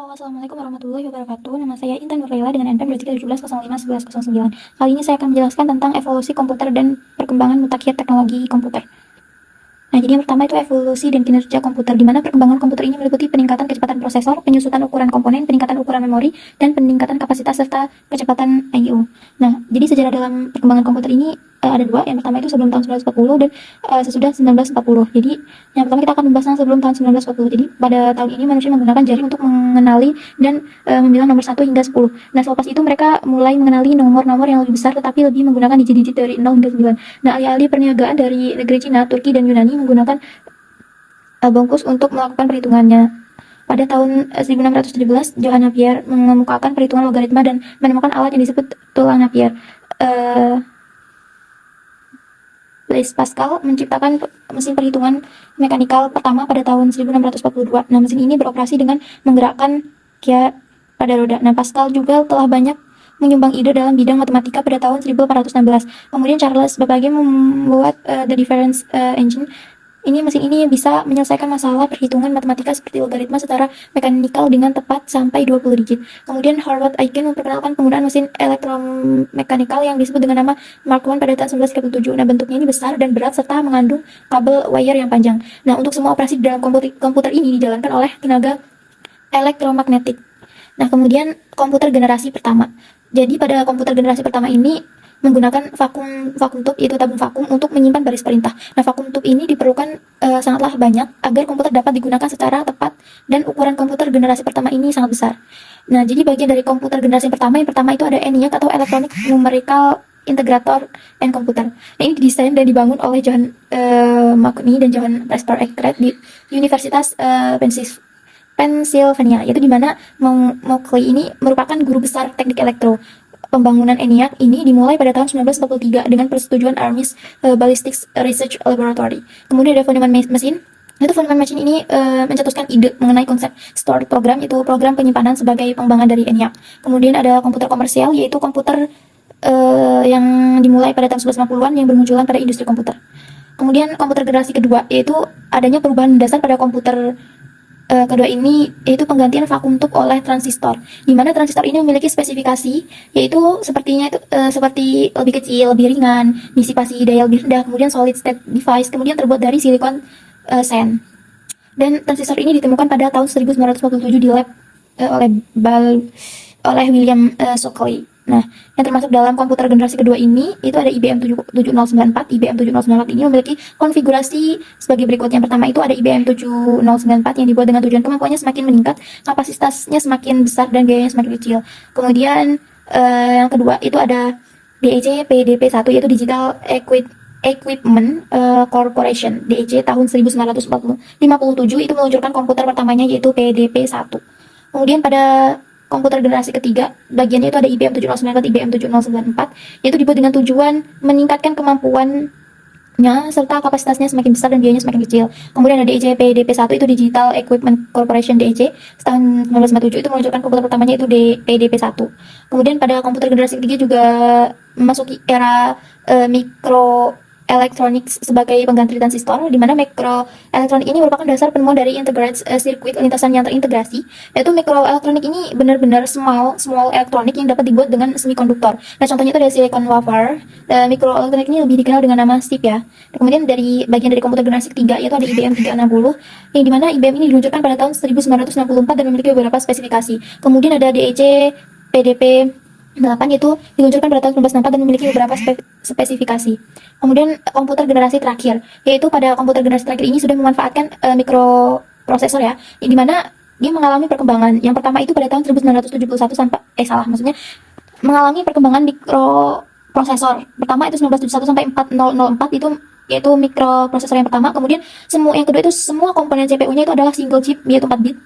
Halo, assalamualaikum warahmatullahi wabarakatuh. Nama saya Intan Nurlela dengan NPM 17051109. Kali ini saya akan menjelaskan tentang evolusi komputer dan perkembangan mutakhir teknologi komputer. Nah, jadi yang pertama itu evolusi dan kinerja komputer, di mana perkembangan komputer ini meliputi peningkatan kecepatan prosesor, penyusutan ukuran komponen, peningkatan ukuran memori, dan peningkatan kapasitas serta kecepatan I/O. Nah, jadi sejarah dalam perkembangan komputer ini ada dua. Yang pertama itu sebelum tahun 1940 dan sesudah 1940. Jadi, yang pertama kita akan membahas yang sebelum tahun 1940. Jadi, pada tahun ini manusia menggunakan jari untuk mengenali dan membilang nomor 1 hingga 10. Nah, selepas itu mereka mulai mengenali nomor-nomor yang lebih besar tetapi lebih menggunakan digit-digit dari 0 hingga 9. Nah, ahli-ahli perniagaan dari negeri Cina, Turki, dan Yunani menggunakan bungkus untuk melakukan perhitungannya. Pada tahun 1617, Johann Napier mengemukakan perhitungan logaritma dan menemukan alat yang disebut tulang Napier. Blaise Pascal menciptakan mesin perhitungan mekanikal pertama pada tahun 1642. Nah, mesin ini beroperasi dengan menggerakkan kia pada roda. Nah, Pascal juga telah banyak menyumbang ide dalam bidang matematika pada tahun 1816. Kemudian Charles Babbage membuat The Difference Engine. Mesin ini bisa menyelesaikan masalah perhitungan matematika seperti logaritma secara mekanikal dengan tepat sampai 20 digit. Kemudian Howard Aiken memperkenalkan penggunaan mesin elektromekanikal yang disebut dengan nama Mark I pada tahun 1937. Nah, bentuknya ini besar dan berat serta mengandung kabel wire yang panjang. Nah, untuk semua operasi di dalam komputer ini dijalankan oleh tenaga elektromagnetik. Nah, kemudian komputer generasi pertama. Jadi pada komputer generasi pertama ini menggunakan vakum tube, yaitu tabung vakum untuk menyimpan baris perintah. Nah, vakum tube ini diperlukan sangatlah banyak agar komputer dapat digunakan secara tepat, dan ukuran komputer generasi pertama ini sangat besar. Nah, jadi bagian dari komputer generasi pertama, yang pertama itu ada ENIAC atau Electronic Numerical Integrator and Computer. Nah, ini didesain dan dibangun oleh John Marconi dan Johann Presper Eckert di Universitas Pennsylvania, yaitu di mana Marconi ini merupakan guru besar teknik elektro. Pembangunan ENIAC ini dimulai pada tahun 1943 dengan persetujuan Army's Ballistics Research Laboratory. Kemudian ada Feynman Machine. Itu Feynman Machine ini mencetuskan ide mengenai konsep stored program, itu program penyimpanan sebagai pengembangan dari ENIAC. Kemudian ada komputer komersial, yaitu komputer yang dimulai pada tahun 1950-an yang bermunculan pada industri komputer. Kemudian komputer generasi kedua, yaitu adanya perubahan mendasar pada komputer kedua ini, yaitu penggantian vakum tube oleh transistor, di mana transistor ini memiliki spesifikasi, yaitu sepertinya itu seperti lebih kecil, lebih ringan, disipasi daya lebih rendah, kemudian solid state device, kemudian terbuat dari silikon sand. Dan transistor ini ditemukan pada tahun 1947 di lab oleh William Shockley. Nah, yang termasuk dalam komputer generasi kedua ini itu ada IBM 7094. IBM 7094 ini memiliki konfigurasi sebagai berikut. Yang pertama itu ada IBM 7094 yang dibuat dengan tujuan kemampuannya semakin meningkat, kapasitasnya semakin besar, dan biayanya semakin kecil. Kemudian yang kedua itu ada DEC PDP-1, yaitu Digital Equipment Corporation. DEC tahun 1957 itu meluncurkan komputer pertamanya, yaitu PDP-1. Kemudian pada komputer generasi ketiga, bagiannya itu ada IBM 7094, IBM 7094, yaitu dibuat dengan tujuan meningkatkan kemampuannya serta kapasitasnya semakin besar dan biayanya semakin kecil. Kemudian ada DEC PDP-1, itu Digital Equipment Corporation DEC, tahun 1997 itu meluncurkan komputer pertamanya, itu PDP-1. Kemudian pada komputer generasi ketiga juga memasuki era microelectronics sebagai pengganti transistor, di mana microelectronic ini merupakan dasar penemuan dari integrated circuit, lintasan yang terintegrasi. Yaitu microelectronic ini benar-benar small electronic yang dapat dibuat dengan semikonduktor. Nah, contohnya itu ada silicon wafer. Microelectronic ini lebih dikenal dengan nama SIP ya. Kemudian dari bagian dari komputer generasi ketiga yaitu ada IBM 360, yang dimana IBM ini diluncurkan pada tahun 1964 dan memiliki beberapa spesifikasi. Kemudian ada DEC PDP 8, yaitu diluncurkan pada tahun 1964 dan memiliki beberapa spesifikasi. Kemudian komputer generasi terakhir, yaitu pada komputer generasi terakhir ini sudah memanfaatkan mikroprosesor ya, di mana dia mengalami perkembangan. Yang pertama itu pada tahun 1971 sampai mengalami perkembangan mikroprosesor. Pertama itu 1971 sampai 4004, itu yaitu mikroprosesor yang pertama. Kemudian yang kedua itu semua komponen CPU-nya itu adalah single chip, yaitu 4 bit.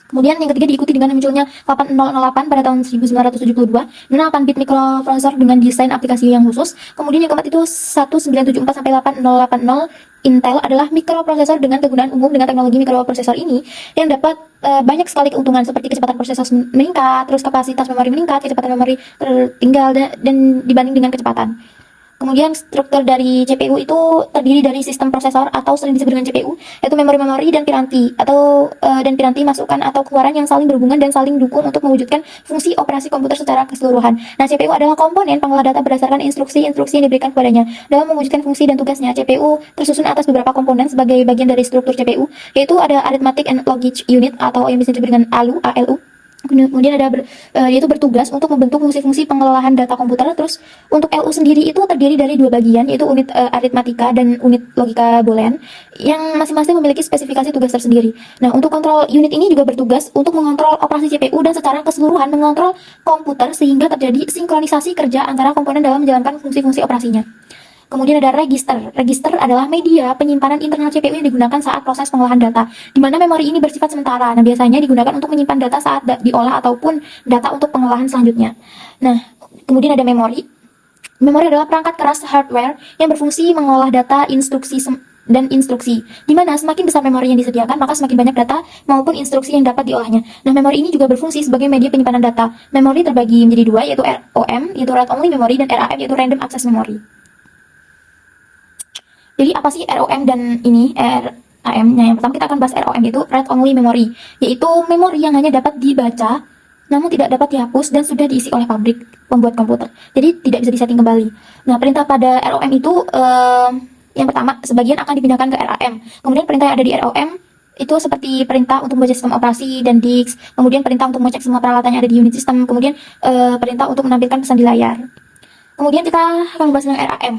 Kemudian yang ketiga diikuti dengan munculnya 8008 pada tahun 1972, dengan 8 bit mikroprosesor dengan desain aplikasi yang khusus. Kemudian yang keempat itu 1974 sampai 8080 Intel adalah mikroprosesor dengan kegunaan umum. Dengan teknologi mikroprosesor ini yang dapat banyak sekali keuntungan seperti kecepatan prosesor meningkat, terus kapasitas memori meningkat, kecepatan memori tertinggal dan dibanding dengan kecepatan. Kemudian struktur dari CPU itu terdiri dari sistem prosesor atau sering disebut dengan CPU, yaitu memori-memori dan piranti dan piranti masukan atau keluaran yang saling berhubungan dan saling dukung untuk mewujudkan fungsi operasi komputer secara keseluruhan. Nah, CPU adalah komponen pengolah data berdasarkan instruksi-instruksi yang diberikan kepadanya. Dalam mewujudkan fungsi dan tugasnya, CPU tersusun atas beberapa komponen sebagai bagian dari struktur CPU, yaitu ada Arithmetic and Logic Unit atau yang bisa disebut dengan ALU. Kemudian yaitu bertugas untuk membentuk fungsi-fungsi pengelolaan data komputer. Terus untuk LU sendiri itu terdiri dari dua bagian, yaitu unit aritmatika dan unit logika boolean, yang masing-masing memiliki spesifikasi tugas tersendiri. Nah, untuk kontrol unit ini juga bertugas untuk mengontrol operasi CPU dan secara keseluruhan mengontrol komputer sehingga terjadi sinkronisasi kerja antara komponen dalam menjalankan fungsi-fungsi operasinya. Kemudian ada register. Register adalah media penyimpanan internal CPU yang digunakan saat proses pengolahan data, di mana memori ini bersifat sementara. Nah, biasanya digunakan untuk menyimpan data saat diolah ataupun data untuk pengolahan selanjutnya. Nah, kemudian ada memori. Memori adalah perangkat keras hardware yang berfungsi mengolah data, dan instruksi, di mana semakin besar memori yang disediakan, maka semakin banyak data maupun instruksi yang dapat diolahnya. Nah, memori ini juga berfungsi sebagai media penyimpanan data. Memori terbagi menjadi dua, yaitu ROM, yaitu Read Only Memory, dan RAM, yaitu Random Access Memory. Jadi apa sih ROM dan ini RAM? Nah, yang pertama kita akan bahas ROM, yaitu Read Only Memory, yaitu memori yang hanya dapat dibaca namun tidak dapat dihapus dan sudah diisi oleh pabrik pembuat komputer. Jadi tidak bisa disetting kembali. Nah, perintah pada ROM itu yang pertama, sebagian akan dipindahkan ke RAM. Kemudian perintah yang ada di ROM itu seperti perintah untuk membaca sistem operasi dan disk, kemudian perintah untuk mengecek semua peralatan yang ada di unit sistem, kemudian perintah untuk menampilkan pesan di layar. Kemudian kita akan membahas tentang RAM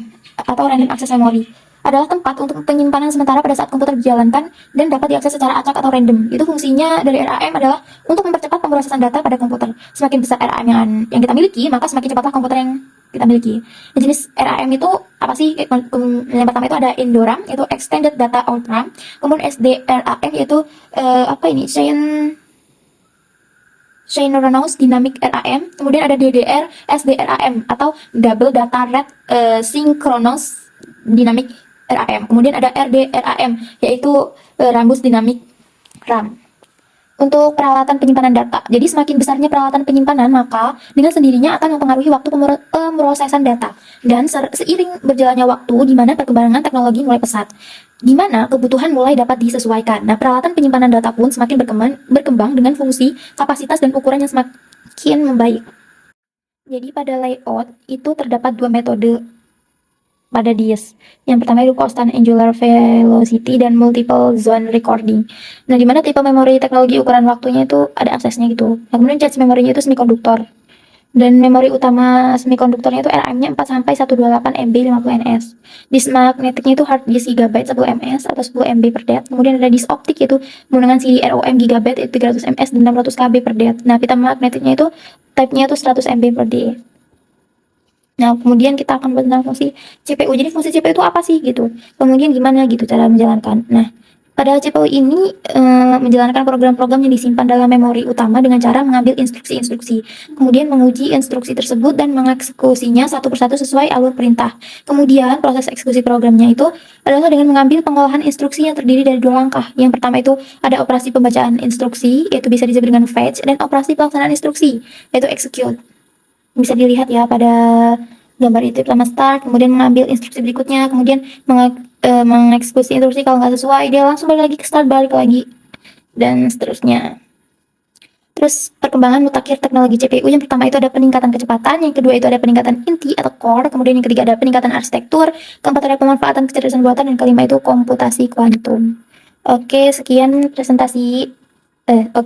atau Random Access Memory, adalah tempat untuk penyimpanan sementara pada saat komputer dijalankan dan dapat diakses secara acak atau random. Itu fungsinya dari RAM adalah untuk mempercepat pemrosesan data pada komputer. Semakin besar RAM yang kita miliki, maka semakin cepatlah komputer yang kita miliki. Nah, jenis RAM itu apa sih? Yang pertama itu ada Endoram, yaitu Extended Data Out RAM. Kemudian SDRAM, yaitu Synchronous Dynamic RAM. Kemudian ada DDR SDRAM atau Double Data Rate Synchronous Dynamic RAM. Kemudian ada RDRAM, yaitu Rambus Dynamic RAM. Untuk peralatan penyimpanan data, jadi semakin besarnya peralatan penyimpanan, maka dengan sendirinya akan mempengaruhi waktu pemrosesan data. Dan seiring berjalannya waktu, di mana perkembangan teknologi mulai pesat, di mana kebutuhan mulai dapat disesuaikan. Nah, peralatan penyimpanan data pun semakin berkembang dengan fungsi, kapasitas, dan ukuran yang semakin membaik. Jadi pada layout itu terdapat dua metode pada disk. Yang pertama itu constant angular velocity dan multiple zone recording. Nah, di mana tipe memori teknologi ukuran waktunya itu ada aksesnya gitu. Nah, kemudian cache memorinya itu semikonduktor. Dan memori utama semikonduktornya itu RAM-nya 4 sampai 128 MB 50 NS. Disk magnetiknya itu hard disk GB 10 ms atau 10 MB per det. Kemudian ada disk optik itu menggunakan CD ROM GB itu 300 ms dan 600 KB per det. Nah, pita magnetiknya itu type-nya itu 100 MB per det. Nah, kemudian kita akan bahas tentang fungsi CPU. Jadi fungsi CPU itu apa sih gitu? Kemudian gimana gitu cara menjalankan? Nah, pada CPU ini menjalankan program-program yang disimpan dalam memori utama dengan cara mengambil instruksi-instruksi, kemudian menguji instruksi tersebut dan mengeksekusinya satu persatu sesuai alur perintah. Kemudian proses eksekusi programnya itu adalah dengan mengambil pengolahan instruksi yang terdiri dari dua langkah. Yang pertama itu ada operasi pembacaan instruksi, yaitu bisa disebut dengan fetch, dan operasi pelaksanaan instruksi, yaitu execute. Bisa dilihat ya pada gambar itu, pertama start, kemudian mengambil instruksi berikutnya, kemudian mengeksekusi instruksi. Kalau nggak sesuai dia langsung balik lagi ke start, balik lagi, dan seterusnya. Terus perkembangan mutakhir teknologi CPU, yang pertama itu ada peningkatan kecepatan, yang kedua itu ada peningkatan inti atau core, kemudian yang ketiga ada peningkatan arsitektur, keempat ada pemanfaatan kecerdasan buatan, dan kelima itu komputasi kuantum. Oke, sekian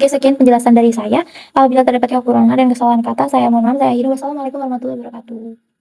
sekian penjelasan dari saya. Apabila terdapat kekurangan dan kesalahan kata, saya mohon maaf. Saya akhiri. Wassalamualaikum warahmatullahi wabarakatuh.